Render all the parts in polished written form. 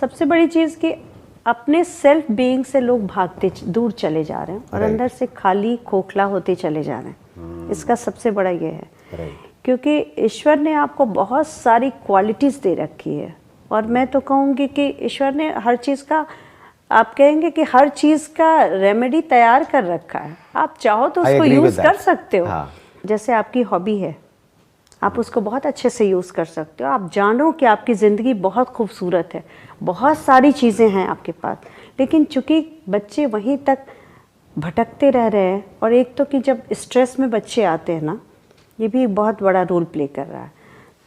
सबसे बड़ी चीज़ कि अपने सेल्फ बीइंग से लोग भागते दूर चले जा रहे हैं और अंदर से खाली खोखला होते चले जा रहे हैं। इसका सबसे बड़ा ये है क्योंकि ईश्वर ने आपको बहुत सारी क्वालिटीज़ दे रखी है और मैं तो कहूँगी कि ईश्वर ने हर चीज़ का, आप कहेंगे कि हर चीज़ का रेमेडी तैयार कर रखा है। आप चाहो तो उसको यूज़ कर सकते हो। जैसे आपकी हॉबी है, आप उसको बहुत अच्छे से यूज़ कर सकते हो। आप जानो कि आपकी ज़िंदगी बहुत खूबसूरत है, बहुत सारी चीज़ें हैं आपके पास, लेकिन चूंकि बच्चे वहीं तक भटकते रह रहे हैं और एक तो कि जब स्ट्रेस में बच्चे आते हैं ना, ये भी बहुत बड़ा रोल प्ले कर रहा है।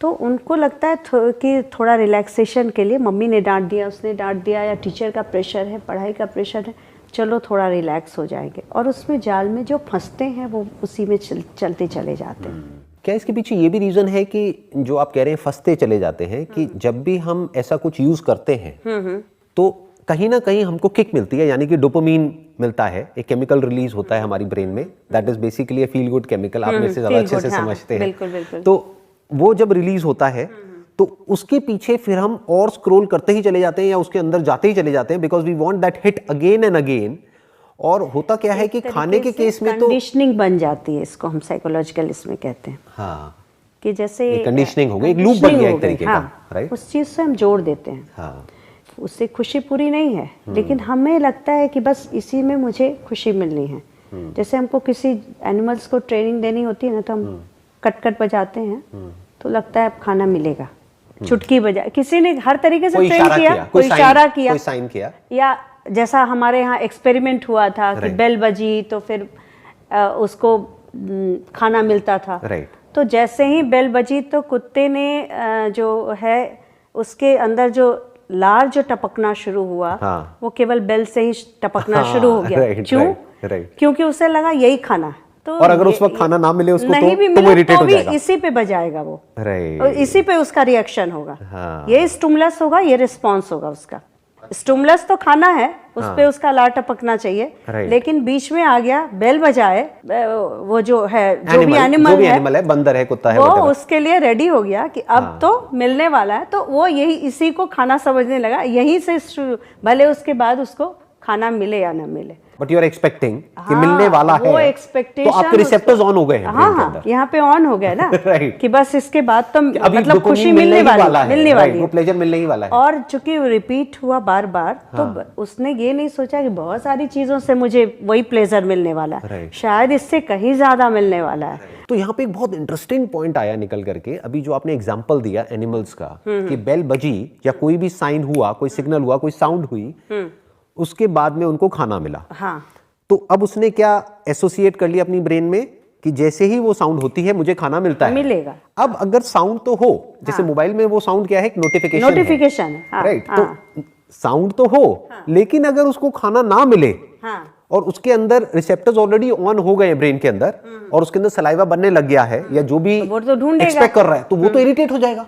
तो उनको लगता है कि थोड़ा रिलैक्सेशन के लिए मम्मी ने डांट दिया, उसने डांट दिया, या टीचर का प्रेशर है, पढ़ाई का प्रेशर है, चलो थोड़ा रिलैक्स हो जाएंगे, और उसमें जाल में जो फंसते हैं वो उसी में चलते चले जाते हैं। क्या इसके पीछे ये भी रीज़न है कि जो आप कह रहे हैं फंसते चले जाते हैं कि जब भी हम ऐसा कुछ यूज़ करते हैं तो कहीं ना कहीं हमको किक मिलती है, यानी कि डोपामीन मिलता है, एक केमिकल रिलीज होता है हमारी ब्रेन में, that is basically a feel good chemical, आप में से ज़्यादा अच्छे से समझते हैं। बिल्कुल, बिल्कुल। तो वो जब रिलीज होता है तो उसके पीछे फिर हम और स्क्रॉल करते ही चले जाते हैं या उसके अंदर जाते ही चले जाते हैं, because we want that hit again and again. और होता क्या है कि खाने के केस में तो कंडीशनिंग बन जाती है, इसको हम साइकोलॉजिकल इसमें कहते हैं। हाँ, कि जैसे कंडीशनिंग हो गई, एक लूप बन गया एक तरीके का, राइट? उस चीज से हम जोड़ देते हैं। हाँ, उससे खुशी पूरी नहीं है, लेकिन हमें लगता है कि बस इसी में मुझे खुशी मिलनी है। जैसे हमको किसी एनिमल्स को ट्रेनिंग देनी होती है ना, तो हम कट बजाते हैं तो लगता है अब खाना मिलेगा, चुटकी बजा, किसी ने हर तरीके से ट्रेन किया, कोई इशारा किया, कोई साइन किया, या जैसा हमारे यहाँ एक्सपेरिमेंट हुआ था कि बेल बजी तो फिर उसको खाना मिलता था। तो जैसे ही बेल बजी तो कुत्ते ने जो है उसके अंदर जो लार जो टपकना शुरू हुआ, वो केवल बेल से ही टपकना शुरू हो गया। क्यों? क्योंकि उसे लगा यही खाना है। तो और अगर उस वक्त खाना ना मिले उसको नहीं भी तो मिले वो इरिटेट हो जाएगा, इसी पे बजाएगा वो, और इसी पे उसका रिएक्शन होगा। ये स्टिमुलस होगा, ये रिस्पॉन्स होगा उसका। स्टिमुलस तो खाना है, उस पे उसका लार टपकना चाहिए, लेकिन बीच में आ गया बेल बजाए, वो जो है जो भी एनिमल है, बंदर है, कुत्ता है, वो उसके लिए रेडी हो गया कि अब तो मिलने वाला है, तो वो यही इसी को खाना समझने लगा। यहीं से भले उसके बाद उसको खाना मिले या ना मिले, बट यू आर एक्सपेक्टिंग कि मिलने वाला है, वो एक्सपेक्टेशन, तो आपके रिसेप्टर्स ऑन हो गए हैं ब्रेन के अंदर। यहाँ पे ऑन हो गए ना कि बस इसके बाद तो मतलब खुशी मिलने वाली, वो प्लेजर मिलने ही वाला है। और चूंकि रिपीट हुआ बार बार, तो उसने ये नहीं सोचा कि बहुत सारी चीजों से मुझे वही प्लेजर मिलने वाला है, शायद इससे कहीं ज्यादा मिलने वाला है। तो यहाँ पे एक बहुत इंटरेस्टिंग पॉइंट आया निकल करके, अभी जो आपने एग्जांपल दिया एनिमल्स का कि बेल बजी या कोई भी साइन हुआ, कोई सिग्नल हुआ, कोई साउंड हुई, उसके बाद में उनको खाना मिला। तो अब उसने क्या एसोसिएट कर लिया अपनी ब्रेन में कि जैसे ही वो साउंड होती है मुझे खाना मिलता है, मिलेगा। अब अगर साउंड तो हो, जैसे मोबाइल में वो साउंड क्या है, एक नोटिफिकेशन है, राइट? तो साउंड तो हो, लेकिन अगर उसको खाना ना मिले और उसके अंदर रिसेप्टर्स ऑलरेडी ऑन हो गए ब्रेन के अंदर और उसके अंदर सलाइवा बनने लग गया है या जो भी एक्सपेक्ट कर रहा है, तो वो तो इरिटेट हो जाएगा,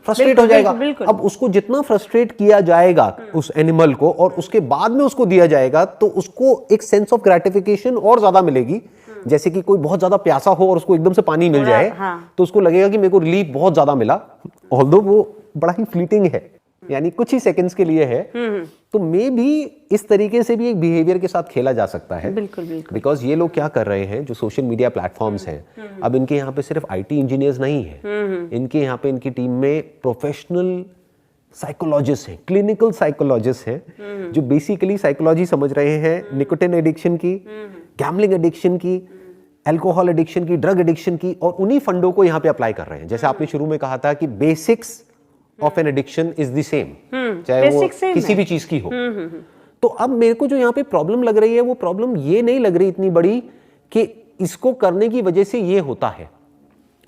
फ्रस्ट्रेट हो जाएगा। अब उसको जितना फ्रस्ट्रेट किया जाएगा उस एनिमल को और उसके बाद में उसको दिया जाएगा, तो उसको एक सेंस ऑफ ग्रेटिफिकेशन और ज्यादा मिलेगी। जैसे कि कोई बहुत ज्यादा प्यासा हो और उसको एकदम से पानी मिल जाए, तो उसको लगेगा कि मेरे को रिलीफ बहुत ज्यादा मिला, ऑल्दो वो बड़ा ही फ्लीटिंग है, यानी कुछ ही सेकंड्स के लिए है। तो मे भी इस तरीके से भी एक बिहेवियर के साथ खेला जा सकता है। बिल्कुल बिल्कुल। बिकॉज ये लोग क्या कर रहे हैं, जो सोशल मीडिया प्लेटफॉर्म्स हैं, अब इनके यहाँ पे सिर्फ आईटी इंजीनियर्स नहीं है, इनके यहाँ पे इनकी टीम में प्रोफेशनल साइकोलॉजिस्ट हैं, क्लिनिकल साइकोलॉजिस्ट हैं, जो बेसिकली साइकोलॉजी समझ रहे हैं निकोटिन एडिक्शन की, गैम्बलिंग एडिक्शन की, अल्कोहल एडिक्शन की, ड्रग एडिक्शन की, और उन्हीं फंडों को यहाँ पे अप्लाई कर रहे हैं। जैसे आपने शुरू में कहा था कि basics of an addiction is the same, चाहे वो किसी भी चीज की हो। तो अब मेरे को जो यहाँ पे प्रॉब्लम लग रही है, वो प्रॉब्लम ये नहीं लग रही इतनी बड़ी कि इसको करने की वजह से ये होता है,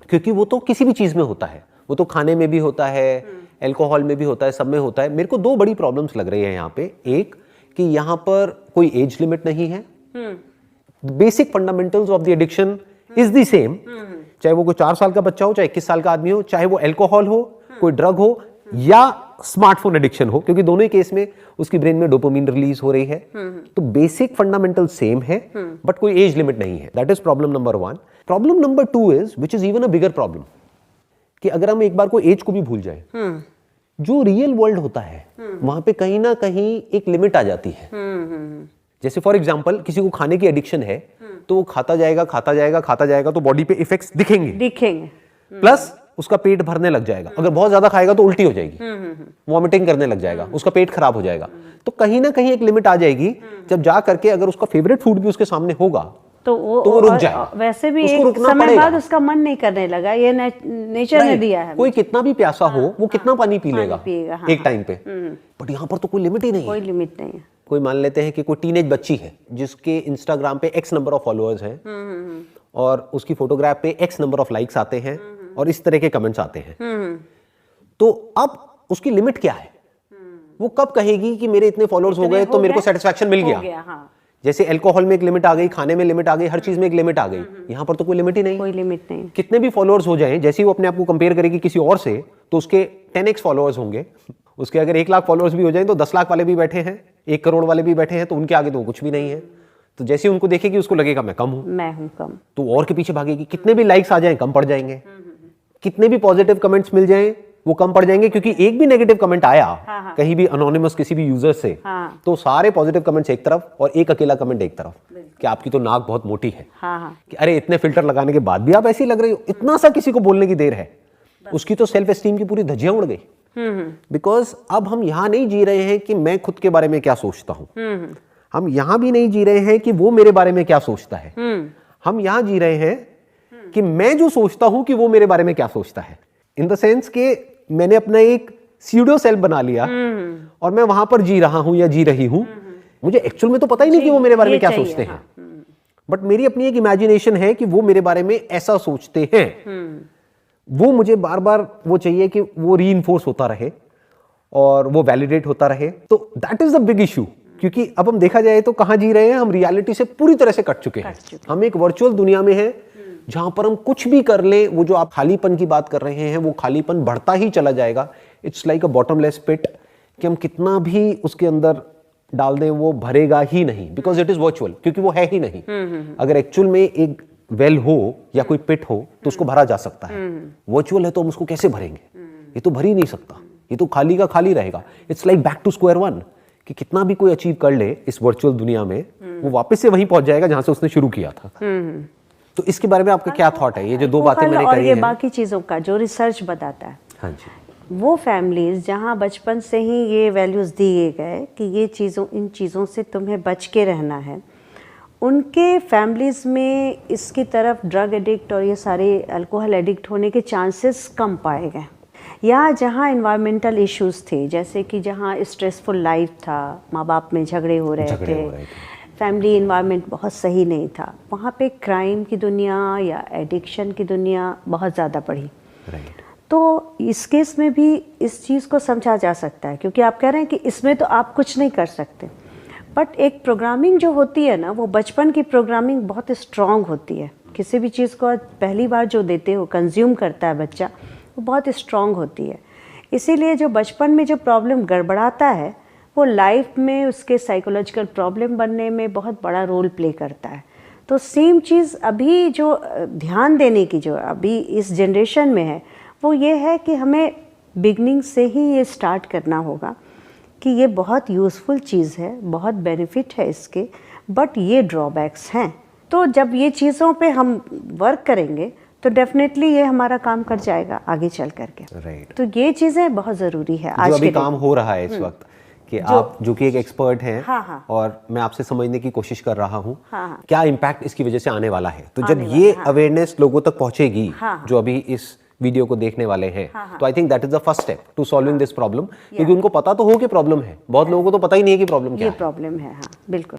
क्योंकि वो तो किसी भी चीज में होता है, वो तो खाने में भी होता है, अल्कोहल में भी होता है, सब में होता है। मेरे को दो बड़ी प्रॉब्लम्स लग रही है यहाँ पे। एक कि यहाँ पर कोई एज लिमिट नहीं है, basic fundamentals of the addiction is the same, चाहे वो कोई 4 साल का बच्चा हो, चाहे 21 साल का आदमी हो, चाहे वो अल्कोहल हो, कोई ड्रग हो या स्मार्टफोन एडिक्शन हो, क्योंकि दोनों ही केस में उसकी ब्रेन में डोपामिन रिलीज हो रही है। तो बेसिक फंडामेंटल सेम है, बट कोई एज लिमिट नहीं है। That is problem number 1। Problem number 2 is, which is even a bigger problem, कि अगर हम एक बार को एज को भी भूल जाए, जो रियल वर्ल्ड होता है वहां पे कहीं ना कहीं एक लिमिट आ जाती है। जैसे फॉर एग्जांपल किसी को खाने की एडिक्शन है तो वो खाता जाएगा तो बॉडी पे इफेक्ट्स दिखेंगे प्लस उसका पेट भरने लग जाएगा। अगर बहुत ज्यादा खाएगा तो उल्टी हो जाएगी, वॉमिटिंग करने लग जाएगा, उसका पेट खराब हो जाएगा। तो कहीं ना कहीं एक लिमिट आ जाएगी जब जा करके अगर उसका फेवरेट फूड भी उसके सामने होगा तो वो रुक जाएगा। वैसे भी एक समय बाद उसका मन नहीं करने लगा, ये नेचर ने दिया है। कोई कितना भी प्यासा हो वो कितना पानी पी लेगा एक टाइम पे, बट यहाँ पर तो कोई लिमिट ही नहीं है। कोई लिमिट नहीं है। कोई मान लेते हैं कि कोई टीनेज बच्ची है जिसके इंस्टाग्राम पे एक्स नंबर ऑफ फॉलोअर्स हैं और उसकी फोटोग्राफ पे एक्स नंबर ऑफ लाइक्स आते हैं और इस तरह के कमेंट्स आते हैं, तो अब उसकी लिमिट क्या है? वो कब कहेगी कि मेरे इतने फॉलोअर्स हो गए तो मेरे को सेटिस्फैक्शन मिल गया? जैसे अल्कोहल में एक लिमिट आ गई, खाने में लिमिट आ गई, हर चीज में एक लिमिट आ गई। यहाँ पर तो कोई लिमिट ही नहीं। कोई लिमिट नहीं। कितने भी फॉलोअर्स हो जाएं, जैसे ही वो अपने आप को कंपेयर करेगी किसी और से तो उसके 10x फॉलोअर्स होंगे। उसके अगर 1 लाख फॉलोअर्स भी हो जाएं तो 10 लाख वाले भी बैठे हैं, 1 करोड़ वाले भी बैठे हैं, तो उनके आगे तो कुछ भी नहीं है। तो जैसे उनको देखेगी उसको लगेगा मैं कम हूं, तो और के पीछे भागेगी। कितने भी लाइक्स आ जाएं कम पड़ जाएंगे, कितने भी पॉजिटिव कमेंट्स मिल जाएं वो कम पड़ जाएंगे, क्योंकि एक भी नेगेटिव कमेंट आया कहीं भी अनोनिमस किसी भी यूजर से तो सारे पॉजिटिव कमेंट्स एक तरफ और एक अकेला कमेंट एक तरफ कि आपकी तो नाक बहुत मोटी है, कि अरे इतने फिल्टर लगाने के बाद भी आप ऐसी लग रही हो। इतना सा किसी को बोलने की देर है, उसकी तो सेल्फ एस्टीम की पूरी धज्जियां उड़ गई। बिकॉज अब हम यहाँ नहीं जी रहे हैं कि मैं खुद के बारे में क्या सोचता हूँ, हम यहाँ भी नहीं जी रहे हैं कि वो मेरे बारे में क्या सोचता है, हम यहाँ जी रहे हैं कि मैं जो सोचता हूं कि वो मेरे बारे में क्या सोचता है। इन द सेंस कि मैंने अपना एक स्यूडो सेल्फ बना लिया और मैं वहां पर जी रहा हूं या जी रही हूं। मुझे एक्चुअल में तो पता ही नहीं कि वो मेरे बारे में क्या सोचते हैं, बट मेरी अपनी एक इमेजिनेशन है कि वो मेरे बारे में ऐसा सोचते हैं। वो मुझे बार बार वो चाहिए कि वो रीइंफोर्स होता रहे और वो वैलिडेट होता रहे। तो that is the big issue, क्योंकि अब हम देखा जाए तो कहां जी रहे हैं, हम रियलिटी से पूरी तरह से कट चुके हैं। हम एक वर्चुअल दुनिया में हैं जहां पर हम कुछ भी कर लें, वो जो आप खालीपन की बात कर रहे हैं वो खालीपन बढ़ता ही चला जाएगा। इट्स लाइक अ बॉटमलेस पिट, कि हम कितना भी उसके अंदर डाल दें वो भरेगा ही नहीं, बिकॉज इट इज वर्चुअल, क्योंकि वो है ही नहीं। अगर एक्चुअल में एक वेल हो या कोई पिट हो तो उसको भरा जा सकता है। वर्चुअल है तो हम उसको कैसे भरेंगे? ये तो भर ही नहीं सकता, ये तो खाली का खाली रहेगा। It's like back to square one, कि कितना भी कोई अचीव कर ले इस वर्चुअल दुनिया में वो वापस से वहीं पहुंच जाएगा जहां से उसने शुरू किया था। तो इसके बारे में आपका क्या थॉट है? ये जो दो बातें मैंने कही हैं, बाकी चीजों का जो रिसर्च बताता है, हाँ जी, वो फैमिलीज जहां बचपन से ही ये वैल्यूज दिए गए कि ये चीज़ों, इन चीज़ों से तुम्हें बच के रहना है, उनके फैमिलीज में इसकी तरफ ड्रग एडिक्ट और ये सारे अल्कोहल एडिक्ट होने के चांसेस कम पाए गए। या जहाँ इन्वायरमेंटल इश्यूज थे, जैसे कि जहाँ स्ट्रेसफुल लाइफ था, माँ बाप में झगड़े हो रहे थे, फैमिली इन्वायरमेंट बहुत सही नहीं था, वहाँ पे क्राइम की दुनिया या एडिक्शन की दुनिया बहुत ज़्यादा बढ़ी। तो इस केस में भी इस चीज़ को समझा जा सकता है, क्योंकि आप कह रहे हैं कि इसमें तो आप कुछ नहीं कर सकते, बट एक प्रोग्रामिंग जो होती है ना, वो बचपन की प्रोग्रामिंग बहुत स्ट्रॉन्ग होती है। किसी भी चीज़ को पहली बार जो देते हो, कंज्यूम करता है बच्चा, वो बहुत स्ट्रॉन्ग होती है। इसीलिए जो बचपन में जो प्रॉब्लम गड़बड़ाता है वो लाइफ में उसके साइकोलॉजिकल प्रॉब्लम बनने में बहुत बड़ा रोल प्ले करता है। तो सेम चीज़ अभी जो ध्यान देने की जो अभी इस जनरेशन में है वो ये है कि हमें बिगनिंग से ही ये स्टार्ट करना होगा कि ये बहुत यूज़फुल चीज़ है, बहुत बेनिफिट है इसके, बट ये ड्रॉबैक्स हैं। तो जब ये चीज़ों पे हम वर्क करेंगे तो डेफिनेटली ये हमारा काम कर जाएगा आगे चल करके। तो ये चीज़ें बहुत ज़रूरी है आज अभी काम हो रहा है इस वक्त, कि आप जो कि एक एक्सपर्ट हैं, और मैं आपसे समझने की कोशिश कर रहा हूँ क्या इम्पैक्ट इसकी वजह से आने वाला है। तो जब ये अवेयरनेस लोगों तक पहुंचेगी, जो अभी इस वीडियो को देखने वाले हैं, तो I think that is the first step to solving this problem, क्योंकि उनको पता तो हो कि प्रॉब्लम है, बहुत लोगों को तो पता ही नहीं है कि प्रॉब्लम क्या है। प्रॉब्लम है, बिल्कुल।